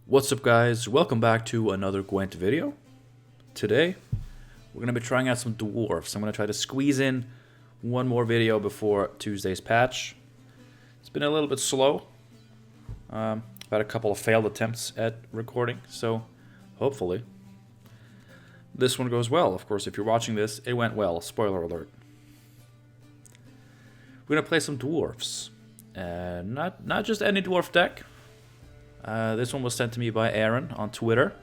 What's up guys, welcome back to another Gwent video. Today, we're going to be trying out some Dwarves. I'm going to try to squeeze in one more video before Tuesday's patch. It's been a little bit slow. I've had a couple of failed attempts at recording, so hopefully this one goes well. Of course, if you're watching this, it went well. Spoiler alert. We're going to play some Dwarves. Not just any Dwarf deck. This one was sent to me by Aaron on Twitter,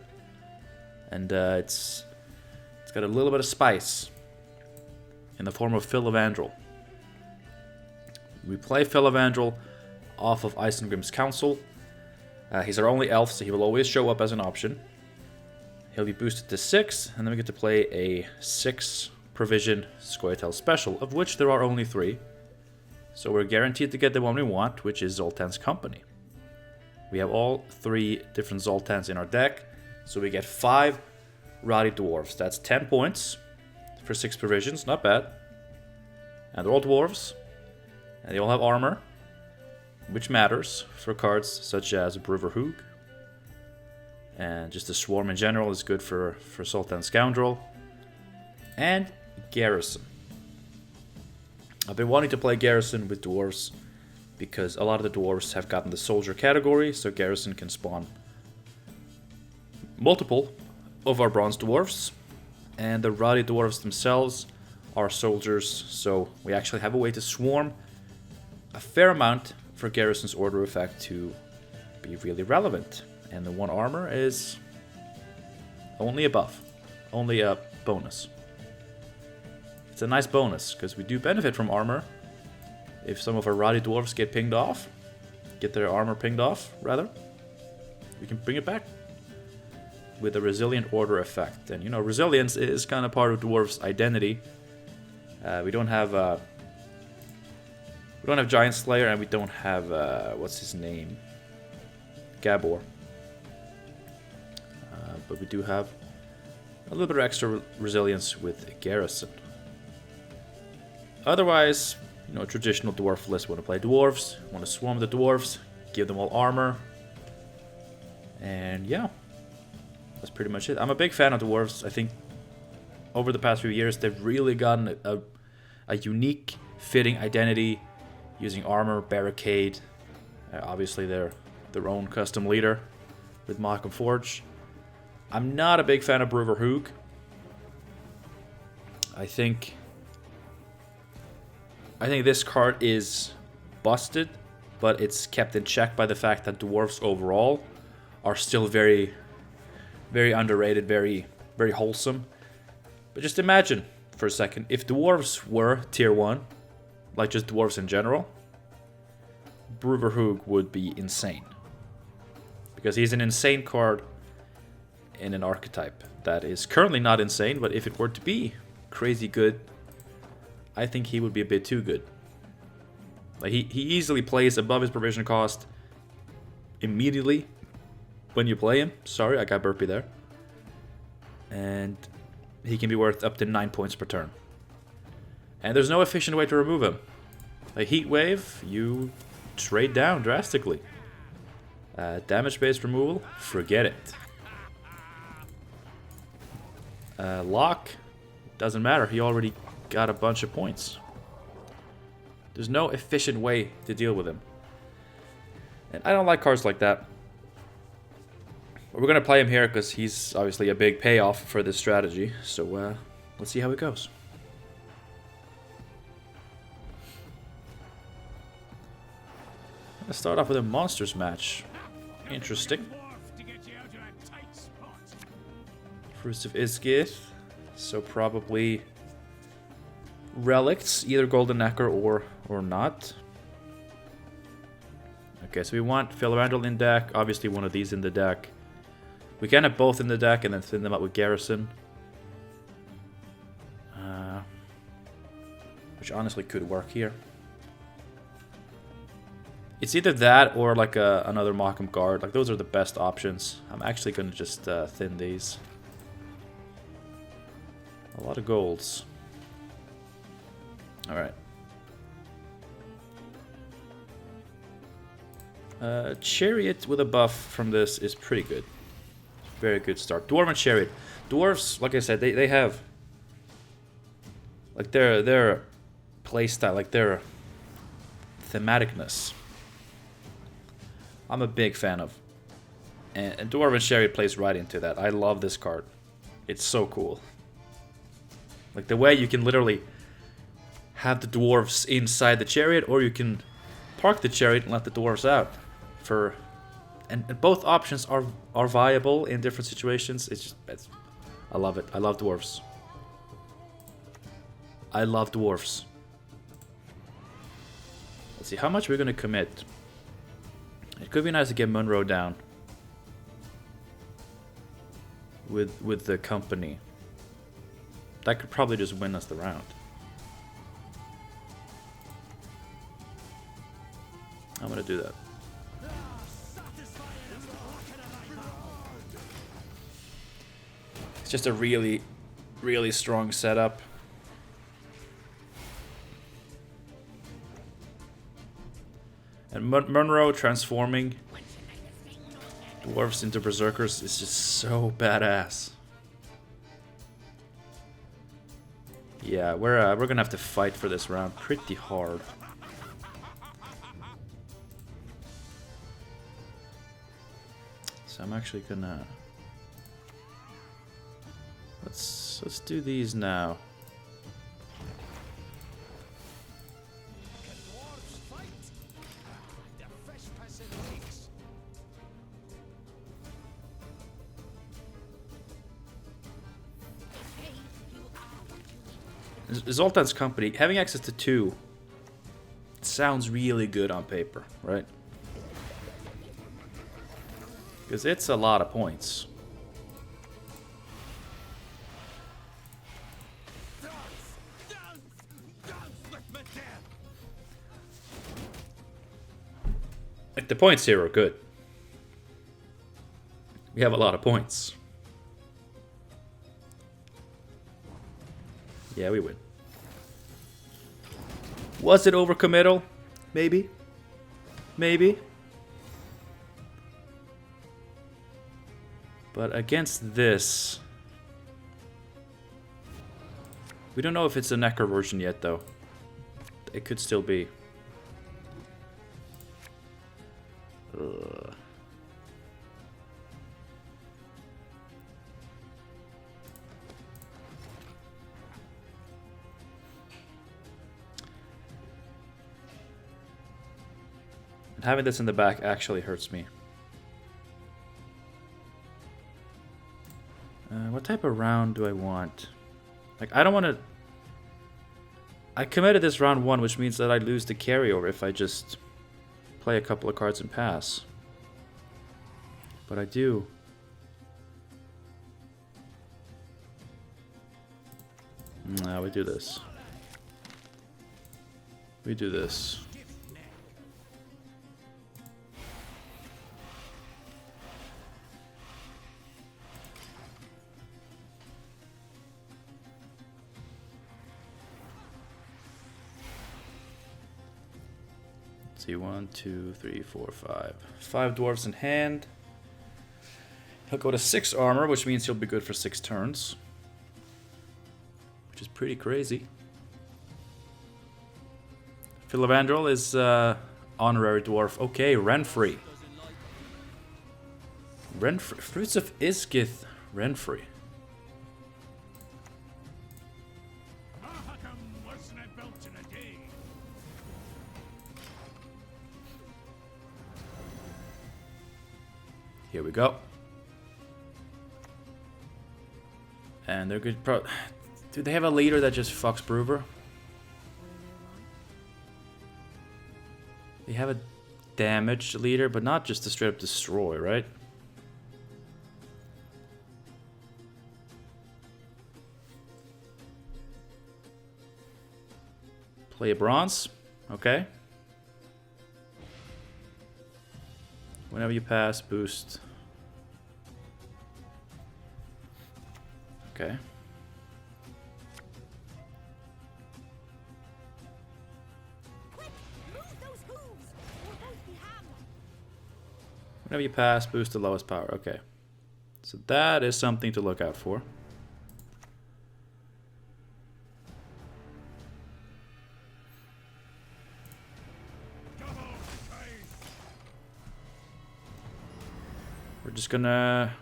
and it's got a little bit of spice in the form of Filavandrel. We play Filavandrel off of Isengrim's Council. He's our only elf, so he will always show up as an option. He'll be boosted to 6, and then we get to play a 6 provision scoiatael special, of which there are only 3. So we're guaranteed to get the one we want, which is Zoltan's Company. We have all 3 different Zoltans in our deck, so we get 5 Rowdy Dwarves. That's 10 points for 6 provisions, not bad. And they're all Dwarves, and they all have armor, which matters for cards such as Brotherhood. And just the Swarm in general is good for Zoltan Scoundrel. And Garrison. I've been wanting to play Garrison with Dwarves, because a lot of the Dwarves have gotten the Soldier category, so Garrison can spawn multiple of our Bronze Dwarves, and the Rowdy Dwarves themselves are Soldiers, so we actually have a way to swarm a fair amount for Garrison's order effect to be really relevant. And the 1 armor is only a buff, only a bonus. It's a nice bonus, because we do benefit from armor. If some of our Rowdy Dwarves get pinged off, get their armor pinged off, rather, we can bring it back with a Resilient Order effect. And you know, resilience is kind of part of Dwarves' identity. We don't have Giant Slayer, and we don't have what's his name, Gabor. But we do have a little bit of extra resilience with Garrison. Otherwise, you know, traditional dwarf list. Want to play dwarves, want to swarm the dwarves, give them all armor, and yeah, that's pretty much it. I'm a big fan of dwarves. I think over the past few years they've really gotten a unique, fitting identity, using armor, barricade. Obviously, they're their own custom leader with Malcolm Forge. I'm not a big fan of Brotherhood. I think this card is busted, but it's kept in check by the fact that dwarves overall are still very, very underrated, very, very wholesome. But just imagine for a second, if dwarves were tier 1, like just dwarves in general, Brotherhood would be insane. Because he's an insane card in an archetype that is currently not insane, but if it were to be crazy good, I think he would be a bit too good. Like he easily plays above his provision cost immediately when you play him. Sorry, I got burpee there. And he can be worth up to 9 points per turn. And there's no efficient way to remove him. A heat wave, you trade down drastically. Damage-based removal, forget it. Lock, doesn't matter. He already got a bunch of points. There's no efficient way to deal with him. And I don't like cards like that. But we're going to play him here because he's obviously a big payoff for this strategy. So let's see how it goes. Let's start off with a monsters match. Interesting. Fruits of Ysgith. So probably relics, either golden necker or not. Okay, so we want Filavandrel in deck, obviously one of these in the deck. We can have both in the deck and then thin them up with Garrison. Which honestly could work here. It's either that or like another Malcolm guard. Like those are the best options. I'm actually going to just thin these. A lot of golds. Alright. Chariot with a buff from this is pretty good. Very good start. Dwarven Chariot. Dwarves, like I said, they have like their playstyle, like their thematicness. I'm a big fan of. And Dwarven Chariot plays right into that. I love this card. It's so cool. Like the way you can literally have the dwarves inside the chariot, or you can park the chariot and let the dwarves out. And both options are viable in different situations. I love it. I love dwarves. I love dwarves. Let's see how much we're gonna commit. It could be nice to get Munro down with the company. That could probably just win us the round. I'm gonna do that. It's just a really, really strong setup. And Munro transforming dwarves into berserkers is just so badass. Yeah, we're gonna have to fight for this round pretty hard. So I'm actually gonna let's do these now. Zoltan's company, having access to 2 sounds really good on paper, right? Because it's a lot of points. Like the points here are good. We have a lot of points. Yeah, we win. Was it overcommittal? Maybe. Maybe. But against this... We don't know if it's a Necker version yet, though. It could still be. Ugh. Having this in the back actually hurts me. What type of round do I want? Like, I don't want to... I committed this round 1, which means that I lose the carryover if I just play a couple of cards and pass. But I do. No, we do this. We do this. See, 1, 2, 3, 4, 5. 5 dwarves in hand. He'll go to 6 armor, which means he'll be good for 6 turns. Which is pretty crazy. Philavandrel is honorary dwarf. Okay, Renfrey. Fruits of Ysgith. Renfrey. Here we go. And they're good. Dude, they have a leader that just fucks Brewer. They have a damaged leader, but not just to straight up destroy, right? Play a bronze. Okay. Whenever you pass, boost. Okay. Whenever you pass, boost the lowest power. Okay. So that is something to look out for. We're just gonna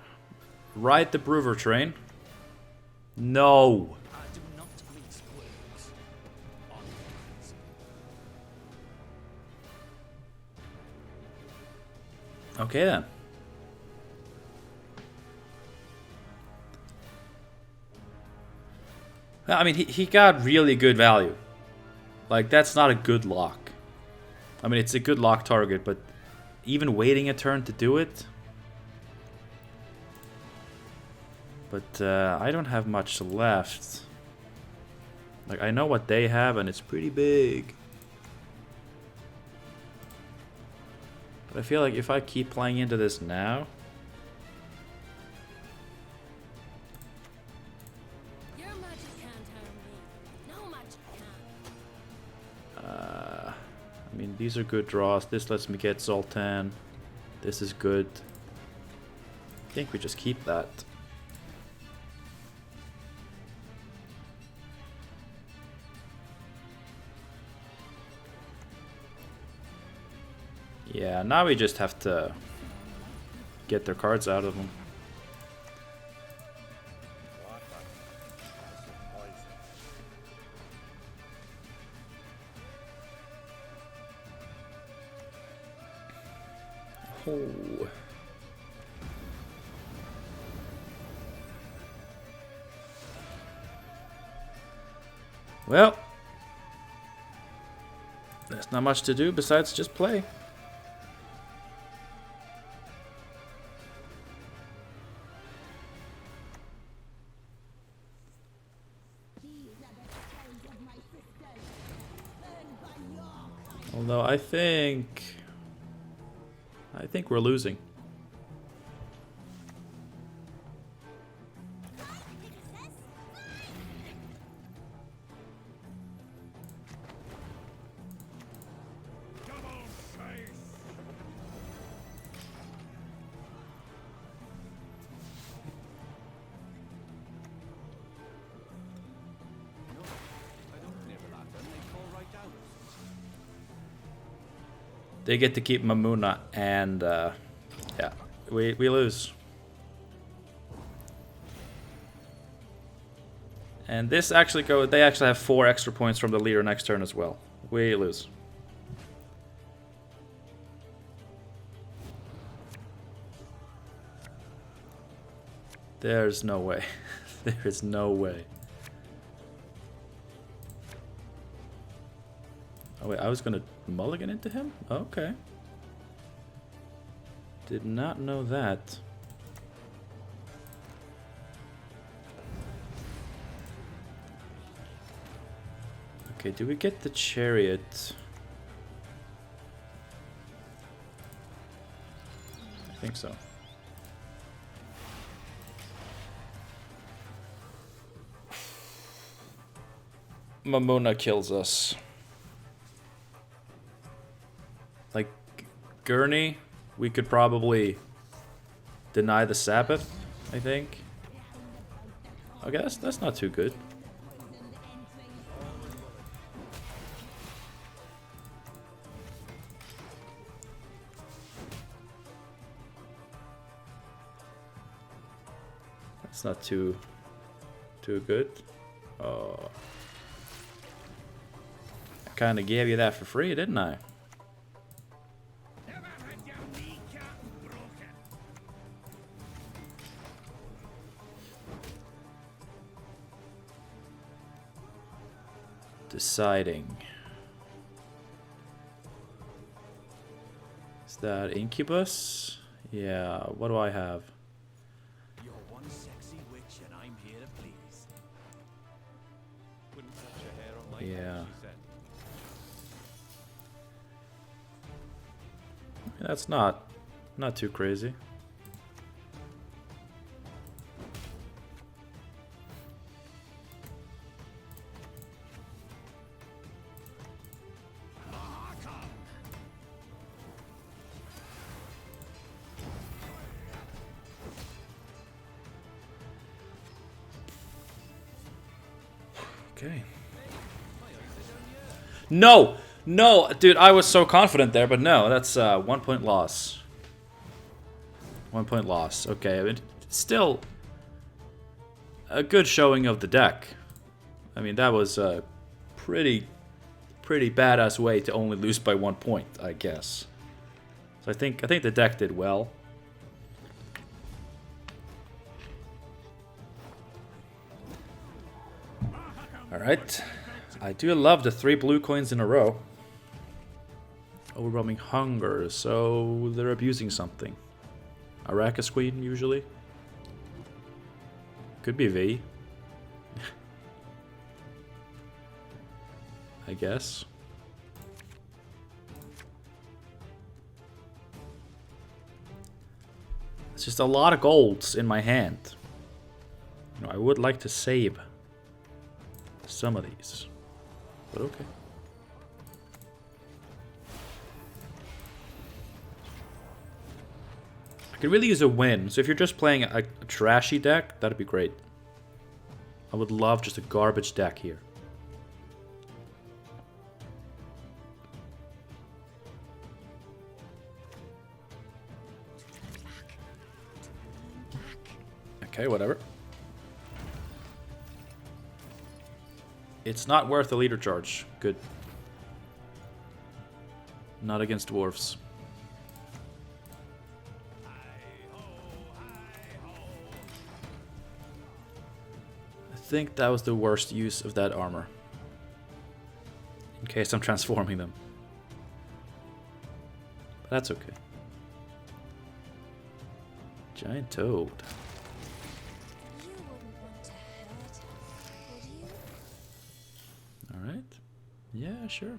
ride the Brewer train. No! Okay then. I mean, he got really good value. Like, that's not a good lock. I mean, it's a good lock target, but even waiting a turn to do it... But I don't have much left. Like, I know what they have, and it's pretty big. But I feel like if I keep playing into this now... Your magic can't harm me. No magic can. I mean, these are good draws. This lets me get Zoltan. This is good. I think we just keep that. Yeah, now we just have to get their cards out of them. Oh. Well, there's not much to do besides just play. Although I think we're losing. They get to keep Mamuna, and yeah, we lose. And this actually they actually have 4 extra points from the leader next turn as well. We lose. There's no way. There is no way. Oh wait, I was gonna mulligan into him? Okay. Did not know that. Okay, do we get the chariot? I think so. Mamuna kills us. Like, Gurney, we could probably deny the Sabbath, I think. Okay, that's not too good. That's not too good. Oh. I kinda gave you that for free, didn't I? Deciding. Is that Incubus? Yeah, what do I have? You're one sexy witch and I'm here to please. Wouldn't touch your hair on my head, she said. That's not too crazy. Okay. No! No! Dude, I was so confident there, but no. That's 1 point loss. 1 point loss. Okay, I mean, still a good showing of the deck. I mean, that was a pretty badass way to only lose by 1 point, I guess. So I think the deck did well. Alright. I do love the 3 blue coins in a row. Overwhelming hunger, so they're abusing something. Arrakis Queen, usually. Could be V. I guess. It's just a lot of golds in my hand. You know, I would like to save some of these, but okay. I could really use a win, so if you're just playing a trashy deck, that'd be great. I would love just a garbage deck here. Okay, whatever. It's not worth the leader charge. Good. Not against dwarves. I think that was the worst use of that armor. In case I'm transforming them. But that's okay. Giant toad. You wouldn't want to hurt us, would you? Alright. Yeah, sure.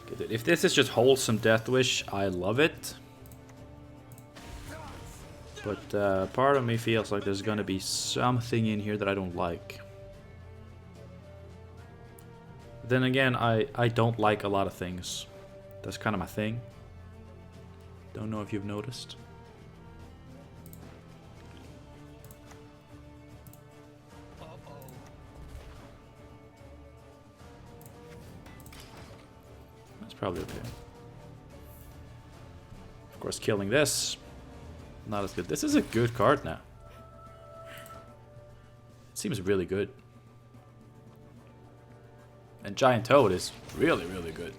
Okay, dude, if this is just wholesome Deathwish, I love it. But part of me feels like there's gonna be something in here that I don't like. Then again, I don't like a lot of things. That's kind of my thing. Don't know if you've noticed. That's probably okay. Of course, killing this, not as good. This is a good card now. It seems really good. And Giant Toad is really, really good.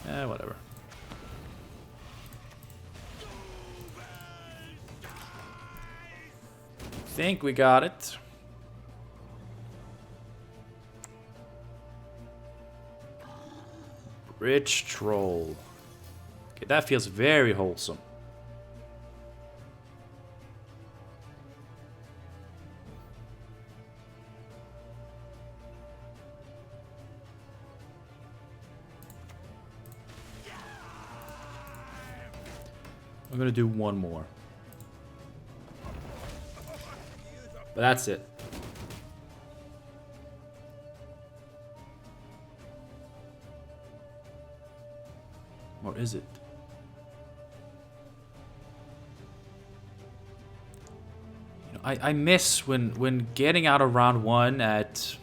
Whatever. Think we got it. Rich Troll. Okay, that feels very wholesome. I'm gonna do one more. But that's it. Or is it? You know, I miss when getting out of round 1 at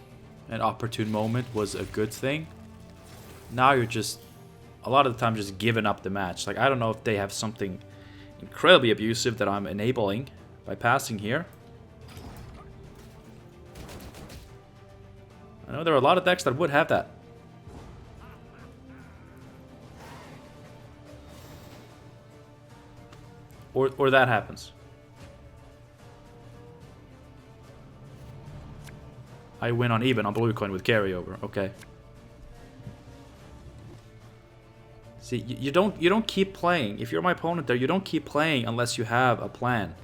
an opportune moment was a good thing. Now you're just a lot of the time just giving up the match. Like, I don't know if they have something incredibly abusive that I'm enabling by passing here. I know there are a lot of decks that would have that. Or that happens. I win on even on blue coin with carryover. Okay. See, you don't keep playing. If you're my opponent there, you don't keep playing unless you have a plan.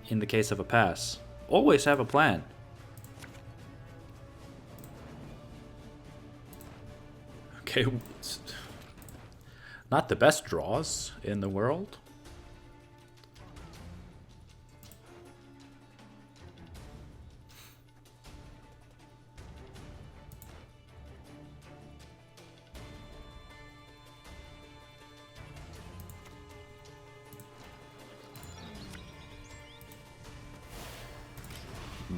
In the case of a pass. Always have a plan. Okay. Not the best draws in the world.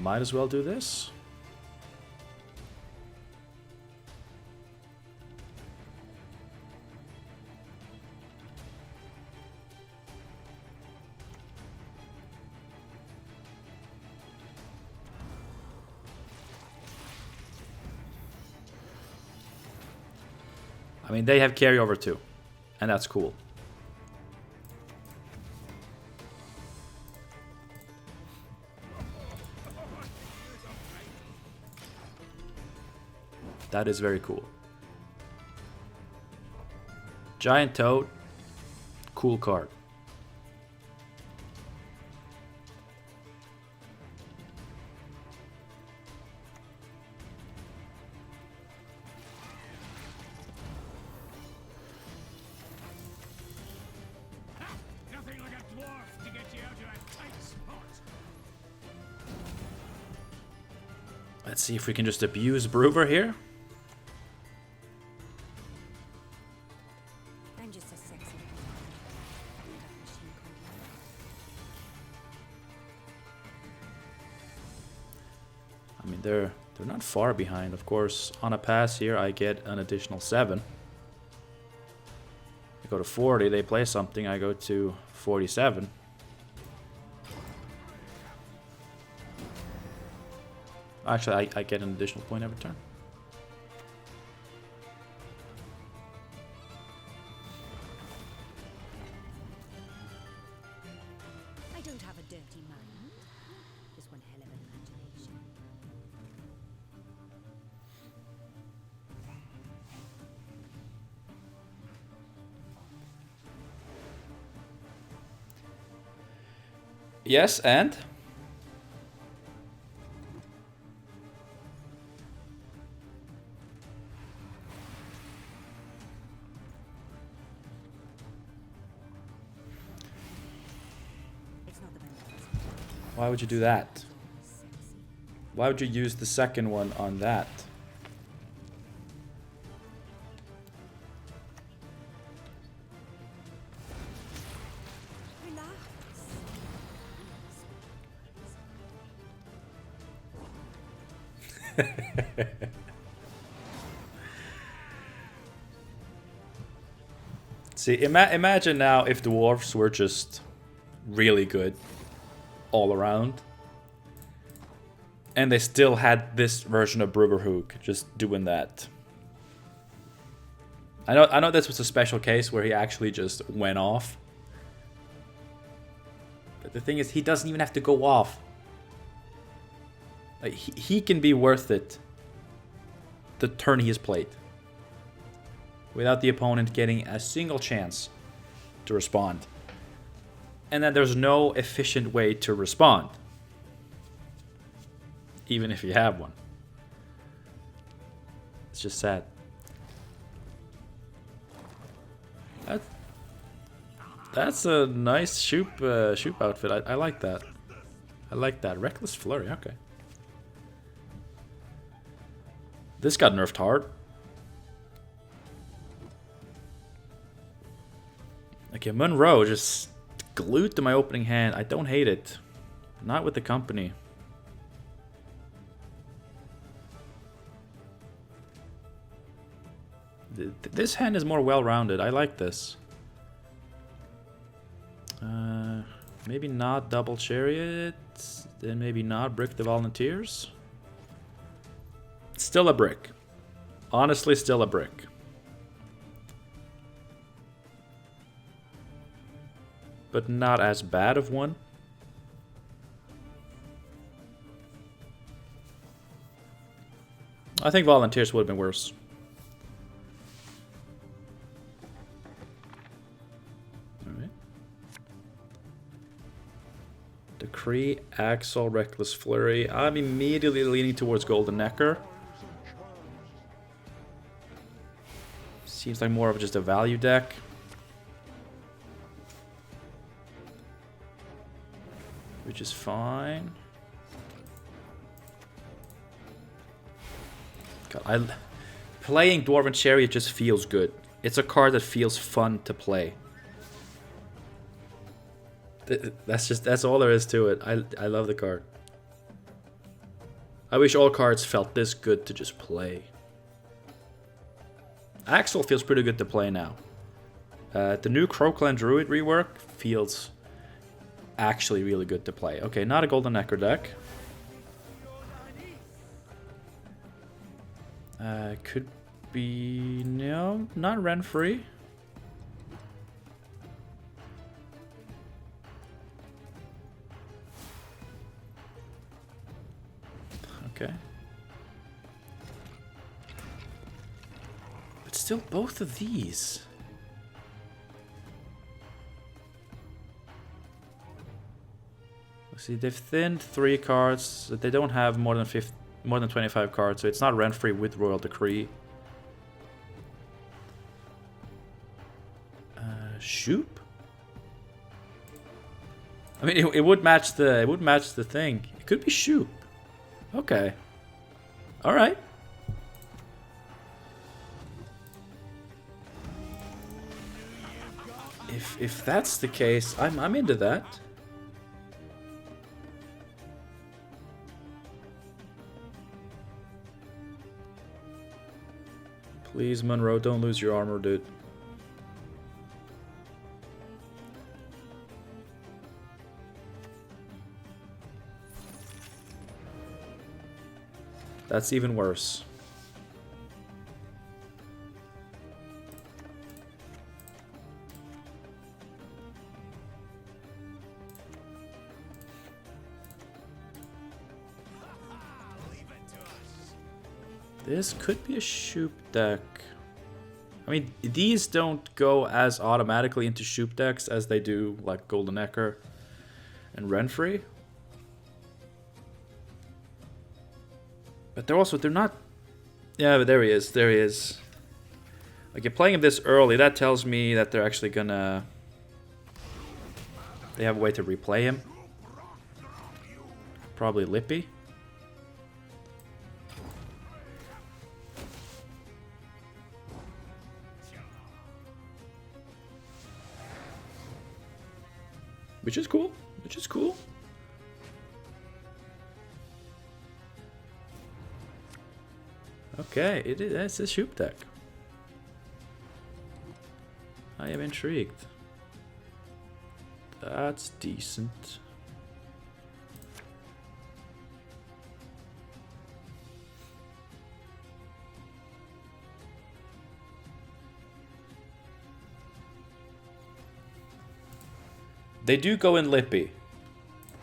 Might as well do this. I mean, they have carryover too, and that's cool. That is very cool. Giant Toad, cool card. Nothing like a dwarf to get you out of a tight spot. Let's see if we can just abuse Brewer here. I'm just a sexy. I mean, they're not far behind. Of course, on a pass here, I get an additional 7. I go to 40, they play something, I go to 47. Actually, I get an additional point every turn. I don't have a dirty mind. Just one hell of an imagination. Yes, and? It's not the best. Why would you do that? Why would you use the second one on that? Relax. See, imagine now if the dwarves were just really good all around, and they still had this version of Bruggerhook just doing that. I know this was a special case where he actually just went off, but the thing is, he doesn't even have to go off. Like, he can be worth it the turn he has played without the opponent getting a single chance to respond. And then there's no efficient way to respond, even if you have one. It's just sad. That's a nice Shupe outfit. I like that. I like that. Reckless Flurry, okay. This got nerfed hard. Okay, Monroe just glued to my opening hand. I don't hate it. Not with the company. This hand is more well-rounded. I like this. Maybe not Double Chariot. Then maybe not Brick the Volunteers. Still a brick. Honestly, still a brick. But not as bad of one. I think Volunteers would have been worse. Alright. Decree, Axel, Reckless Flurry. I'm immediately leaning towards Golden Necker. Seems like more of just a value deck. Which is fine. God, playing Dwarven Chariot just feels good. It's a card that feels fun to play. That's all there is to it. I love the card. I wish all cards felt this good to just play. Axel feels pretty good to play now. The new Crowclan Druid rework feels actually really good to play. Okay, not a Golden Necker deck. Could be... no, not Renfrey. Okay. But still, both of these. See, they've thinned 3 cards. They don't have more than 25 cards, so it's not Renfrey with Royal Decree. Shupe? I mean, it would match the thing. It could be Shupe. Okay. All right. If that's the case, I'm into that. Please, Monroe, don't lose your armor, dude. That's even worse. This could be a Shupe deck. I mean, these don't go as automatically into Shupe decks as they do like Golden Necker and Renfrey. But they're not... yeah, but there he is. There he is. Like, you're playing him this early, that tells me that they're actually gonna... they have a way to replay him. Probably Lippy. Which is cool. Which is cool. Okay, it's a Shupe deck. I am intrigued. That's decent. They do go in Lippy.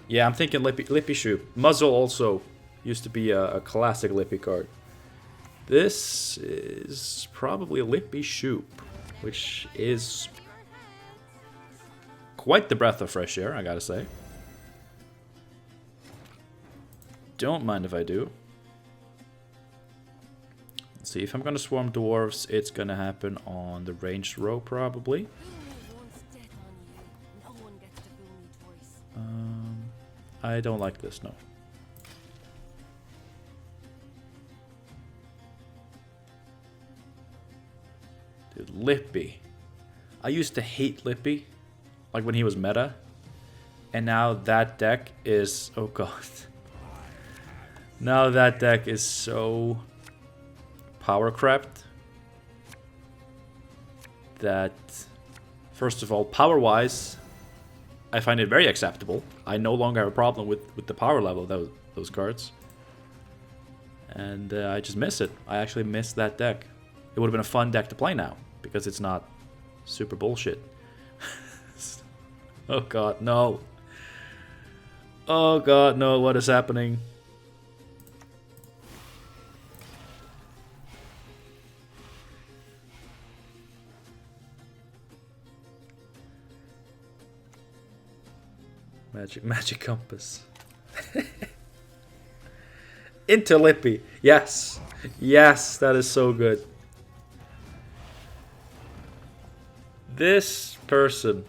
Yeah, I'm thinking Lippy Shupe. Muzzle also used to be a classic Lippy card. This is probably Lippy Shupe, which is quite the breath of fresh air, I gotta say. Don't mind if I do. Let's see, if I'm gonna swarm Dwarves, it's gonna happen on the ranged row, probably. I don't like this, no. Dude, Lippy. I used to hate Lippy, like when he was meta. And now that deck is... oh god. Now that deck is so power crept that, first of all, power-wise, I find it very acceptable. I no longer have a problem with the power level of those cards. And I just miss it. I actually miss that deck. It would have been a fun deck to play now, because it's not super bullshit. Oh god, no. Oh god, no, what is happening? Magic compass. Into Lippy. Yes. Yes, that is so good. This person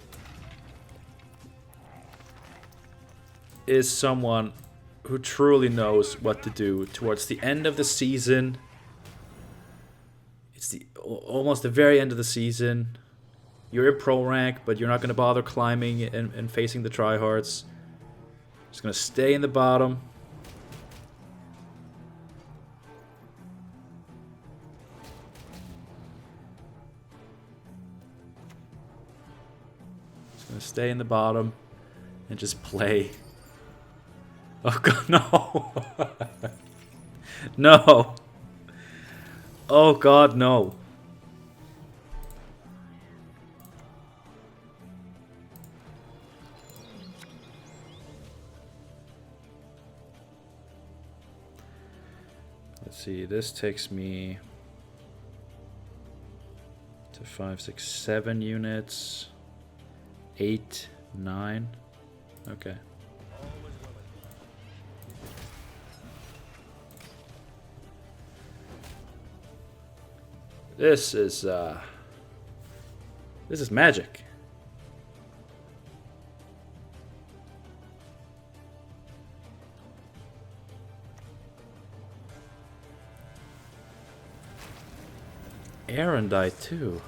is someone who truly knows what to do towards the end of the season. It's almost the very end of the season. You're in pro rank, but you're not going to bother climbing and facing the tryhards. Just going to stay in the bottom. gonna stay in the bottom and just play. Oh god, no! No! Oh god, no! Let's see, this takes me to 5, 6, 7 units. 8, 9. Okay. This is magic. Aaron died too.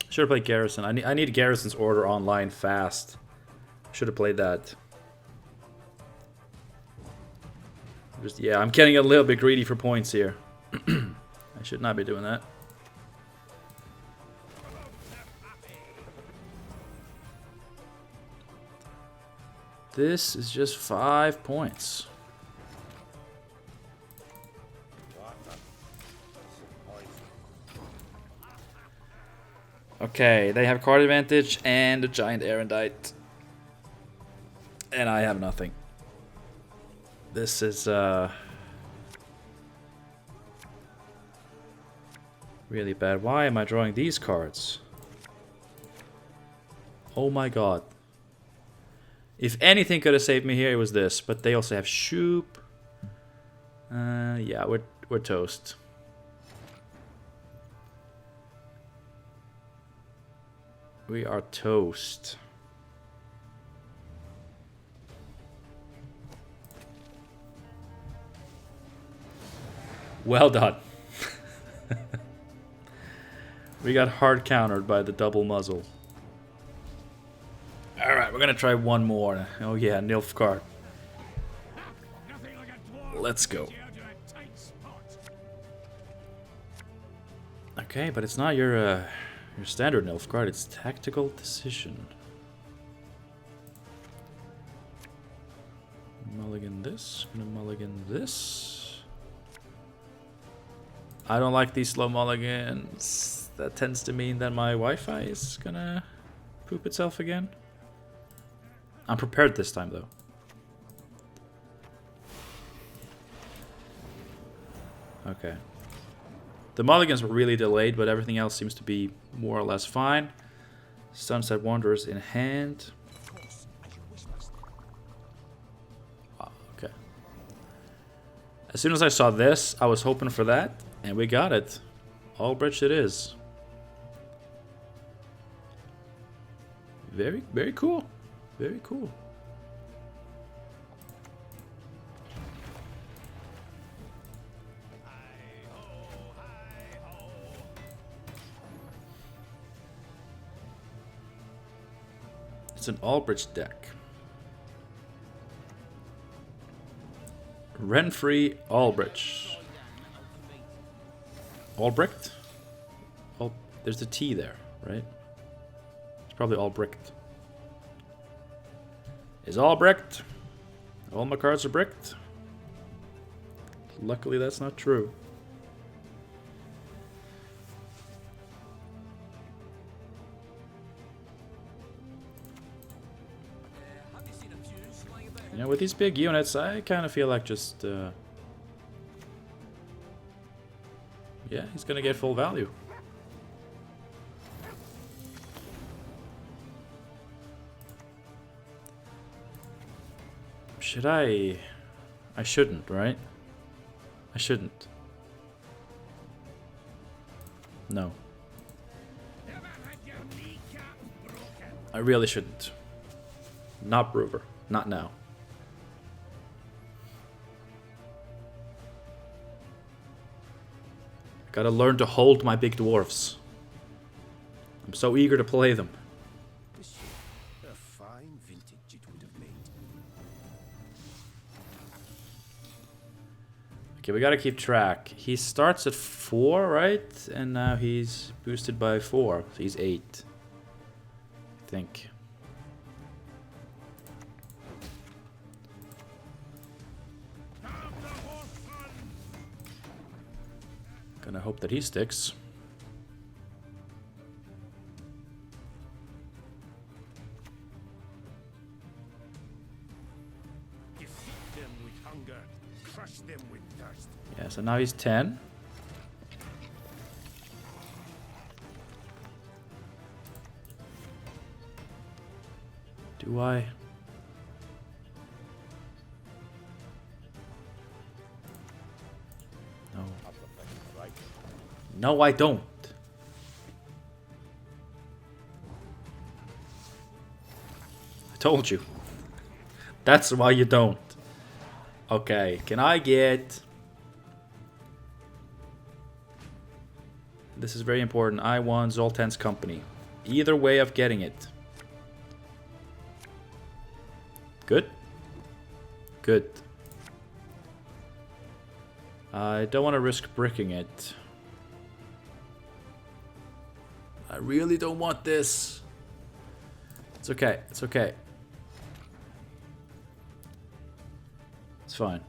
Should have played Garrison. I need Garrison's order online fast. Should have played that. Yeah, I'm getting a little bit greedy for points here. I should not be doing that. This is just 5 points. Okay, they have card advantage and a giant Erendite. And I have nothing. This is really bad. Why am I drawing these cards? Oh my god. If anything could have saved me here, it was this. But they also have Shupe. Yeah, we're toast. We are toast. Well done. We got hard countered by the double muzzle. Alright, we're gonna try one more. Oh yeah, Nilf card. Let's go. Okay, but it's not your standard Nilf card, it's Tactical Decision. Mulligan this, gonna mulligan this. I don't like these slow mulligans. That tends to mean that my Wi-Fi is gonna poop itself again. I'm prepared this time though. Okay. The mulligans were really delayed, but everything else seems to be more or less fine. Sunset Wanderers in hand. Wow, okay. As soon as I saw this, I was hoping for that, and we got it. Albricth it is. Very, very cool. Very cool. It's an Albricth deck. Renfricts Albricth. Albricth? Oh, there's the T there, right? It's probably Albricth. Is Albricth? All my cards are bricked? Luckily that's not true. You know, with these big units, I kind of feel like just... yeah, he's gonna get full value. Should I... I shouldn't, right? I shouldn't. No. I really shouldn't. Not Brewer. Not now. Gotta learn to hold my big dwarfs. I'm so eager to play them. A fine vintage it would have made. Okay, we gotta keep track. He starts at 4, right? And now he's boosted by 4. So he's 8. I think. Gonna hope that he sticks. Defeat them with hunger, crush them with thirst. Yeah, so now he's 10. Do I? No. No, I don't. I told you. That's why you don't. Okay, can I get... This is very important. I want Zoltan's company. Either way of getting it. Good? Good. I don't want to risk bricking it. I really don't want this. It's okay. It's okay. It's fine.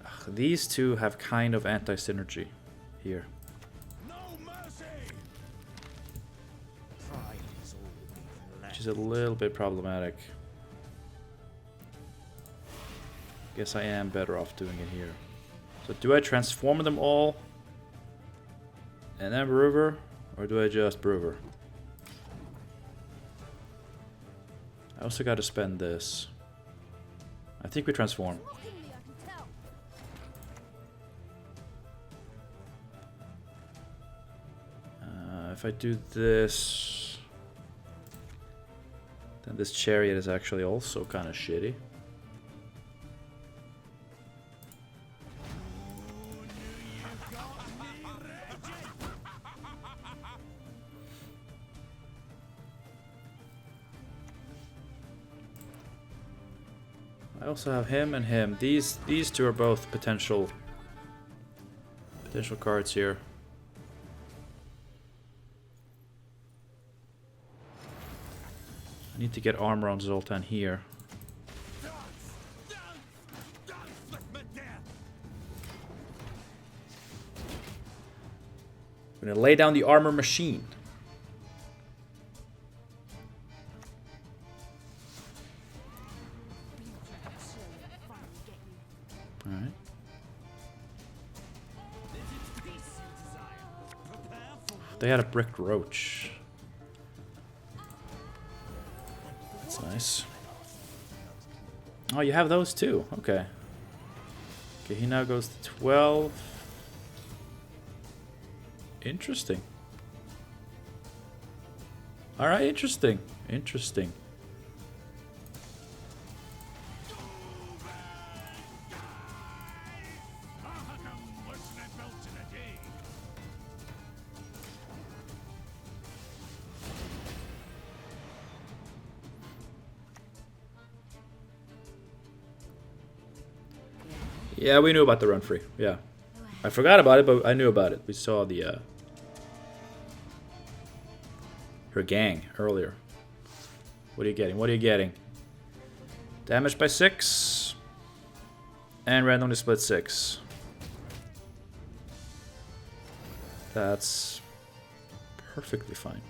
Ugh, these two have kind of anti-synergy here. No mercy. Pride is all we've Which is a little bit problematic. Guess I am better off doing it here. So do I transform them all and then Brewer, or do I just Brewer? I also got to spend this. I think we transform. Mocking me, I can tell. If I do this, then this chariot is actually also kind of shitty. I also have him and him. These two are both potential cards here. I need to get armor on Zoltan here. I'm gonna lay down the armor machine. Alright. They had a bricked roach. That's nice. Oh, you have those too. Okay. Okay, he now goes to 12. Interesting. Alright, interesting. Interesting. Yeah, we knew about the run free. Yeah. I forgot about it, but I knew about it. We saw the her gang earlier. What are you getting? What are you getting? Damage by 6. And randomly split 6. That's perfectly fine.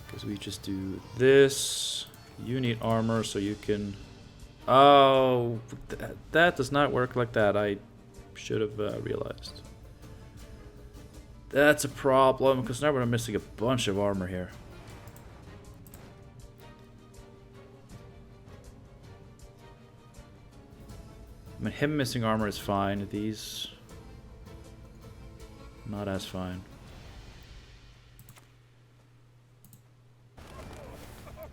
Because we just do this. You need armor so you can... Oh, that does not work like that. I should have realized. That's a problem, because now we're missing a bunch of armor here. I mean, him missing armor is fine. These... not as fine.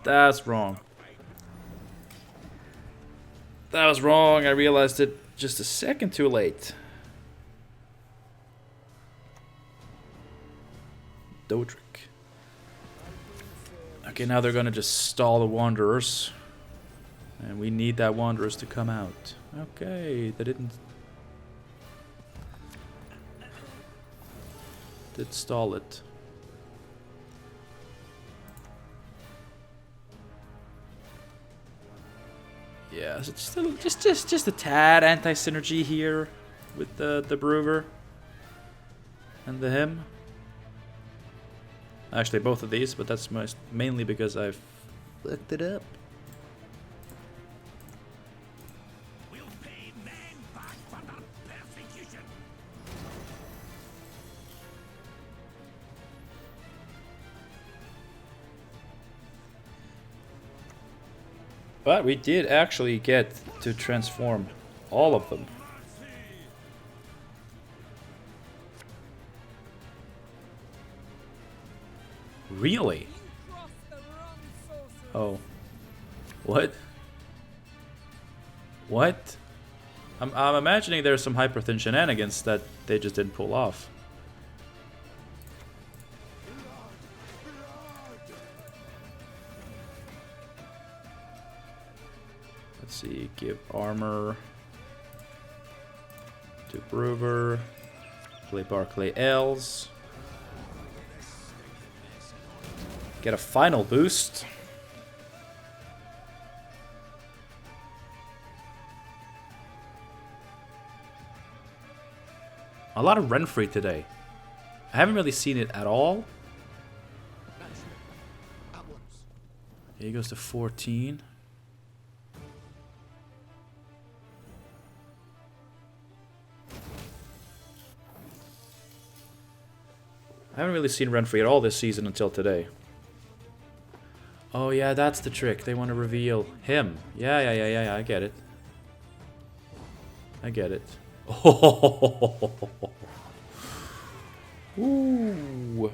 That's wrong. That was wrong. I realized it just a second too late. Dodric. Okay, now they're gonna just stall the Wanderers. And we need that Wanderers to come out. Okay, they didn't... Did stall it. Yeah, so just a tad anti-synergy here with the Brewer and the him. Actually, both of these, but that's mainly because I've fucked it up. We'll pay men back for their persecution. But we did actually get to transform all of them. Really? Oh. What? What? I'm imagining there's some Hyperthin shenanigans that they just didn't pull off. Let's see, give armor to Brewer, play Barclay Els, get a final boost. A lot of Renfrey today. I haven't really seen it at all. Here he goes to 14. I haven't really seen Renfrey at all this season until today. Oh yeah, that's the trick. They want to reveal him. Yeah, I get it. I get it. Oh. Ooh.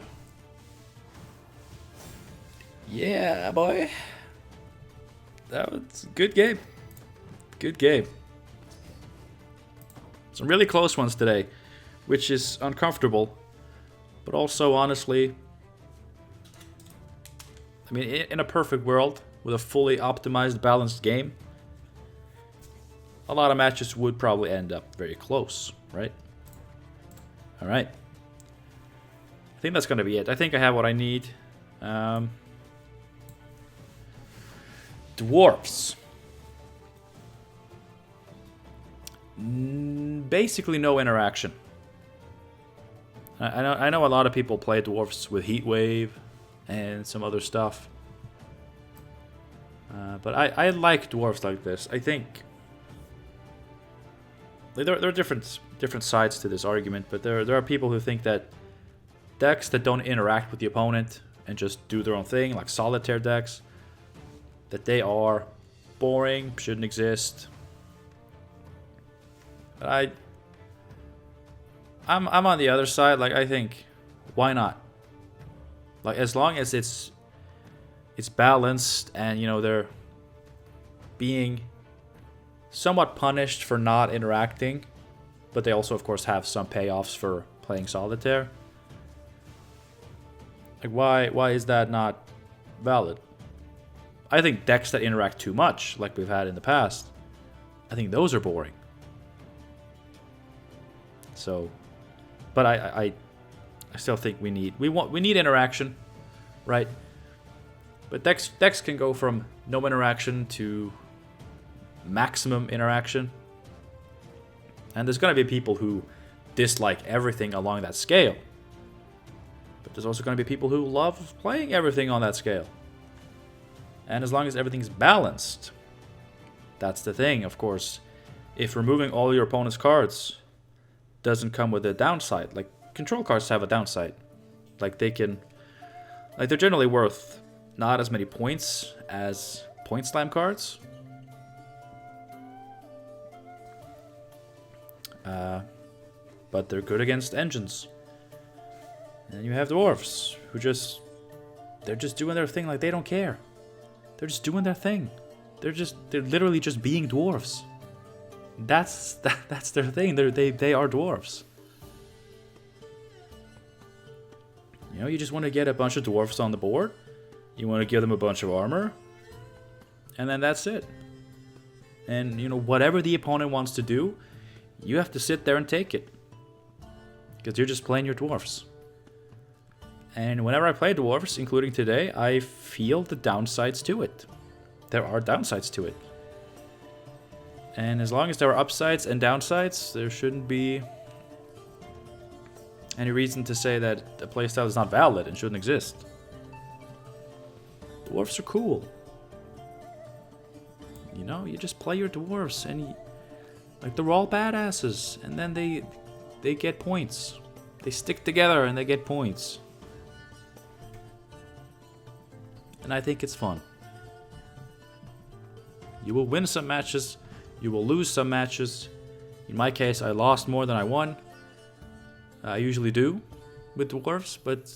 Yeah, boy. That was a good game. Good game. Some really close ones today, which is uncomfortable. But also, honestly, I mean, in a perfect world, with a fully optimized, balanced game, a lot of matches would probably end up very close, right? Alright. I think that's going to be it. I think I have what I need. Dwarves. Basically no interaction. I know a lot of people play Dwarves with Heatwave and some other stuff. But I like Dwarves like this. I think... There are different sides to this argument, but there are people who think that decks that don't interact with the opponent and just do their own thing, like solitaire decks, that they are boring, shouldn't exist. But I'm on the other side. Like, I think, why not? Like, as long as it's balanced and, you know, they're being somewhat punished for not interacting, but they also, of course, have some payoffs for playing solitaire. Like, why is that not valid? I think decks that interact too much, like we've had in the past, I think those are boring. So... But I still think we need interaction, right? But decks can go from no interaction to maximum interaction. And there's gonna be people who dislike everything along that scale. But there's also gonna be people who love playing everything on that scale. And as long as everything's balanced, that's the thing. Of course, if removing all your opponent's cards doesn't come with a downside. Like, control cards have a downside. Like, they can... Like, they're generally worth not as many points as point slam cards. But they're good against engines. And you have Dwarves, who just... They're just doing their thing like they don't care. They're just doing their thing. They're literally just being Dwarves. That's their thing. They are dwarves. You know, you just want to get a bunch of dwarves on the board. You want to give them a bunch of armor. And then that's it. And, you know, whatever the opponent wants to do, you have to sit there and take it. Because you're just playing your dwarves. And whenever I play dwarves, including today, I feel the downsides to it. There are downsides to it. And as long as there are upsides and downsides, there shouldn't be any reason to say that the playstyle is not valid and shouldn't exist. Dwarves are cool. You know, you just play your dwarves and like they're all badasses, and then they get points. They stick together and they get points. And I think it's fun. You will win some matches, you will lose some matches. In my case, I lost more than I won. I usually do with dwarves, but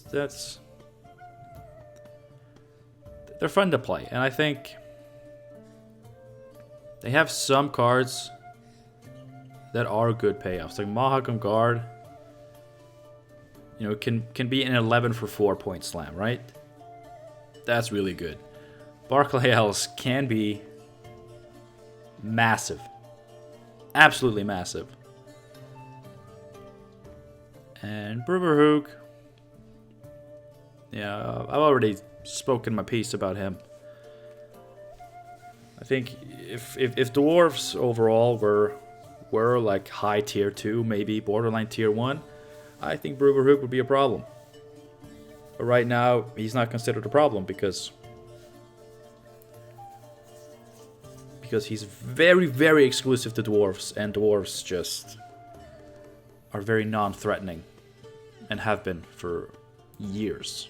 they're fun to play, and I think they have some cards that are good payoffs. Like Mahakam Guard, you know, can be an 11 for 4 point slam, right? That's really good. Barclay Elves can be massive. Absolutely massive. And Bruverhoog, yeah, I've already spoken my piece about him. I think if dwarves overall were like high tier 2, maybe borderline tier 1, I think Bruverhoog would be a problem. But right now, he's not considered a problem because he's very, very exclusive to dwarves, and dwarves just are very non-threatening and have been for years.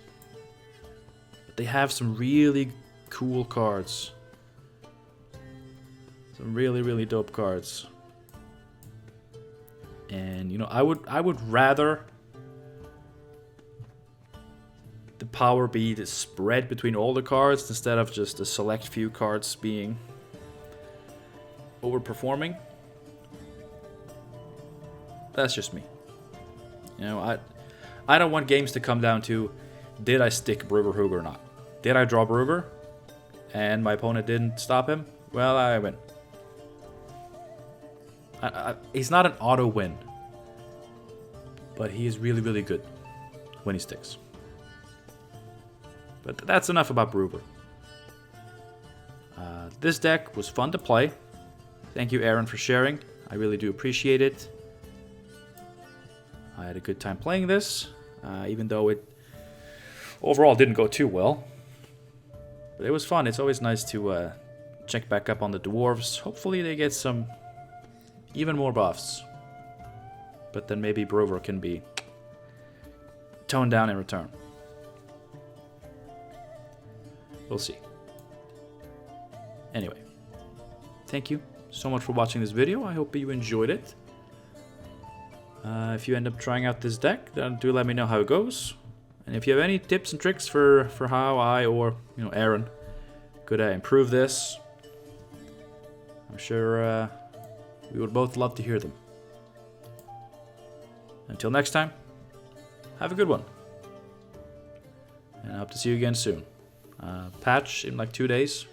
But they have some really cool cards. Some really, really dope cards. And you know, I would rather the power be the spread between all the cards instead of just a select few cards being overperforming. That's just me. You know, I don't want games to come down to, did I stick Bruverhoog or not? Did I draw Bruver and my opponent didn't stop him? Well, I win. He's not an auto win, but he is really, really good when he sticks. But that's enough about Bruver. This deck was fun to play. Thank you, Aaron, for sharing. I really do appreciate it. I had a good time playing this, even though it overall didn't go too well. But it was fun. It's always nice to check back up on the dwarves. Hopefully they get some even more buffs. But then maybe Bruver can be toned down in return. We'll see. Anyway, thank you so much for watching this video. I hope you enjoyed it. If you end up trying out this deck, then do let me know how it goes. And if you have any tips and tricks for how I or Aaron could improve this, I'm sure we would both love to hear them. Until next time, have a good one. And I hope to see you again soon. Patch in like 2 days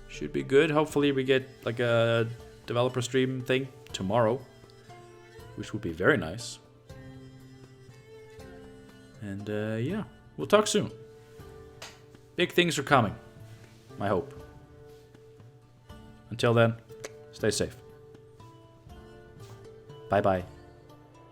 should be good. Hopefully we get like a developer stream thing tomorrow, which would be very nice. And yeah, we'll talk soon. Big things are coming, I hope. Until then, stay safe. Bye bye.